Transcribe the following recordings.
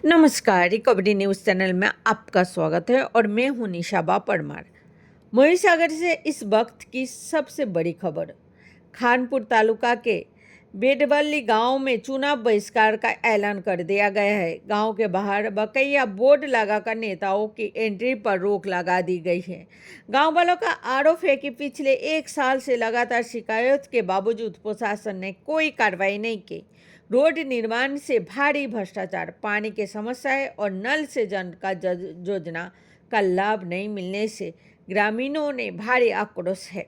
नमस्कार, recovery news channel में आपका स्वागत है और मैं हूं निशाबा परमार। मोहीसागर से इस वक्त की सबसे बड़ी खबर। खानपुर तालुका के बेडवली गांव में चुनाव बहिष्कार का ऐलान कर दिया गया है। गांव के बाहर बकैया बोर्ड लगाकर नेताओं की एंट्री पर रोक लगा दी गई है। गांव वालों का आरोप है कि पिछले 1 साल से लगातार शिकायत के बावजूद प्रशासन ने कोई कार्रवाई नहीं की। रोड निर्माण से भारी भ्रष्टाचार, पानी की समस्याएं और नल से जल का योजना का लाभ नहीं मिलने से ग्रामीणों ने भारी आक्रोश है।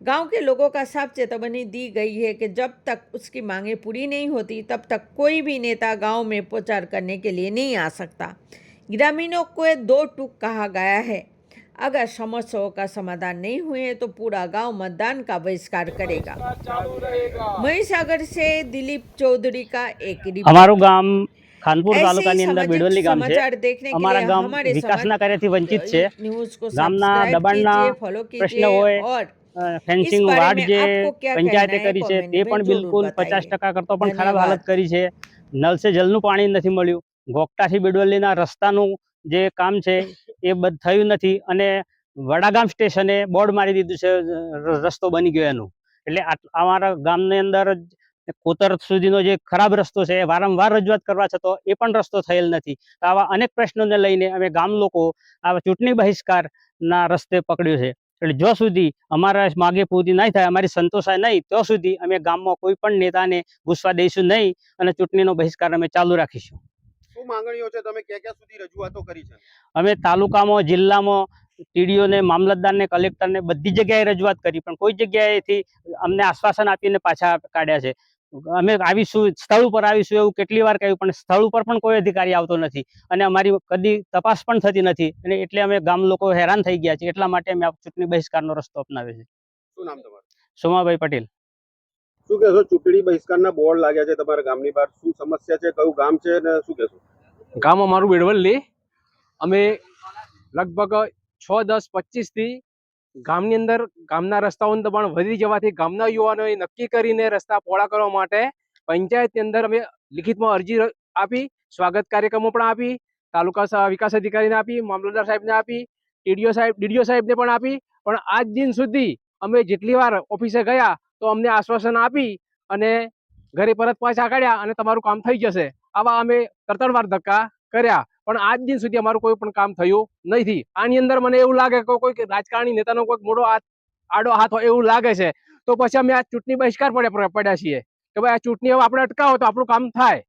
गांव के लोगों का साफ चेतावनी दी गई है कि जब तक उसकी मांगें पूरी नहीं होती तब तक कोई भी नेता गांव में प्रचार करने के लिए नहीं आ सकता। ग्रामीणों को 2 टूक कहा गया है। अगर समस्याओं का समाधान नहीं हुए तो पूरा गांव मतदान का बहिष्कार करेगा। મહીસાગર से दिलीप चौधरी का एक रिपोर्ट। અમારું ગામ ખાનપુર ऐसे તાલુકાની ही અંદર सामाजिक બેડવલી ગામ છે। समाचार देखने के અમારા लिए ગામ हमारे વિકાસના કાર્યથી વંચિત છે। न्यूज़ को ગામના सब्सक्राइब દબાણના कीजिए, फॉलो પ્રશ્ન कीजिए હોય, और ફેન્સિંગ इस बारे વાડ में જે आपको क्या પંચાયતે कहना है કરી છે कमेंट તે में પણ जरूर બિલકુલ बताइए। 50% કરતો પણ ખરાબ धन्यवाद। હાલત કરી છે। નલ સે જલનું પાણી નથી મળ્યું। ગોકટાથી બેડવલીના રસ્તાનું જે કામ છે એ થયું નથી અને વડાગામ સ્ટેશને બોર્ડ મારી દીધું છે, રસ્તો બની ગયો એનું। એટલે અમારા ગામની અંદર કોતર સુધીનો જે ખરાબ રસ્તો છે વારંવાર રજૂઆત કરવા છતાં એ પણ રસ્તો થયેલ નથી। તો આવા અનેક પ્રશ્નોને લઈને અમે ગામ લોકો આ ચૂંટણી બહિષ્કારના રસ્તે પકડ્યો છે। એટલે જો સુધી અમારા માગે પૂરી નહીં થાય, અમારી સંતોષાય નહીં, તો સુધી અમે ગામમાં કોઈ પણ નેતાને ઘૂસવા દઈશું નહીં અને ચૂંટણીનો બહિષ્કાર અમે ચાલુ રાખીશું। શું માંગણીઓ છે, તમે ક્યાં ક્યાં સુધી રજૂઆતો કરી છે? અમે તાલુકામાં, જિલ્લામાં ટીડીઓને, મામલતદારને, કલેક્ટરને બધી જગ્યાએ રજૂઆત કરી, પણ કોઈ જગ્યાએથી અમને આશ્વાસન આપીને પાછા કાઢ્યા છે। અમે આવીશું, સ્થળ ઉપર આવીશું એવું કેટલી વાર કહ્યું, પણ સ્થળ ઉપર પણ કોઈ અધિકારી આવતો નથી અને અમારી કદી તપાસ પણ થતી નથી અને એટલે અમે ગામ લોકો હેરાન થઈ ગયા છે। એટલા માટે અમે આ ચૂંટણી બહિષ્કારનો રસ્તો અપનાવ્યો છે। શું નામ તમારું? સોમાભાઈ પટેલ। શું કહેશો, ચૂંટણી બહિષ્કારના બોર્ડ લાગ્યા છે તમારા ગામની બહાર, શું સમસ્યા છે, કયું ગામ છે અને શું કહેશો? ગામ અમારું બેડવલી। અમે લગભગ 6, 10, 25 થી ગામની અંદર ગામના રસ્તાઓનું દબાણ વધી જવાથી ગામના યુવાનોએ નક્કી કરીને રસ્તા પહોળા કરવા માટે પંચાયતની અંદર અમે લિખિતમાં અરજી આપી, સ્વાગત કાર્યક્રમો પણ આપી, તાલુકા વિકાસ અધિકારીને આપી, મામલતદાર સાહેબને આપી, ડીડીઓ સાહેબને પણ આપી, પણ આજ દિન સુધી અમે જેટલી વાર ઓફિસે ગયા તો અમને આશ્વાસન આપી અને ઘરે પરત પાછા કાઢ્યા અને તમારું કામ થઈ જશે, આવા અમે 3 વાર ધક્કા કર્યા, પણ આજ દિન સુધી અમારું કોઈ પણ કામ થયું નથી। આની અંદર મને એવું લાગે કે કોઈ રાજકારણી નેતાનો કોઈ મોટો આડો હાથ હોય એવું લાગે છે, તો પછી અમે આ ચૂંટણી બહિષ્કાર પડ્યા છીએ કે ભાઈ આ ચૂંટણી હવે આપણે અટકાવો તો આપણું કામ થાય।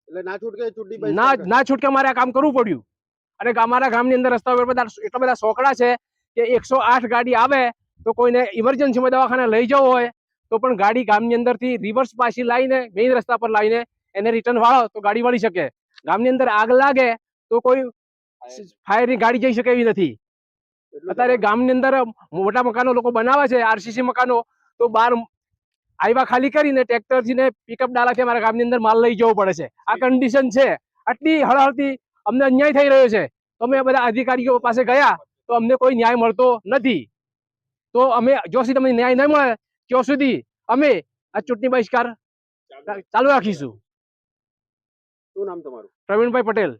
એટલે ના છૂટકે ચૂંટણી ના છૂટકે અમારે આ કામ કરવું પડ્યું અને અમારા ગામની અંદર રસ્તા ઉપર એટલા બધા સોકડા છે કે 108 ગાડી આવે તો કોઈને ઇમરજન્સીમાં દવાખાને લઈ જવું હોય તો પણ ગાડી ગામની અંદરથી રિવર્સ પાછી લાવીને મેઇન રસ્તા પર લાવીને એને રિટર્ન વાળો તો ગાડી વળી શકે। ગામની અંદર આગ લાગે તો કોઈ ફાયરની ગાડી જઈ શકે એવી નથી। અત્યારે ગામની અંદર મોટા મકાનો લોકો બનાવે છે, આરસીસી મકાનો, તો બહાર હાઈવા ખાલી કરીને ટ્રેક્ટરથી ને પિકઅપ ડાલાથી અમારા ગામની અંદર માલ લઈ જવો પડે છે। આ કન્ડિશન છે। આટલી હળહળતી અમને અન્યાય થઈ રહ્યો છે તો અમે બધા અધિકારીઓ પાસે ગયા તો અમને કોઈ ન્યાય મળતો નથી। તો અમે જો સુધી તમને ન્યાય નહીં મળે ત્યાં સુધી અમે આ ચૂંટણી બહિષ્કાર ચાલુ રાખીશું। શું નામ તમારું? પ્રવીણભાઈ પટેલ।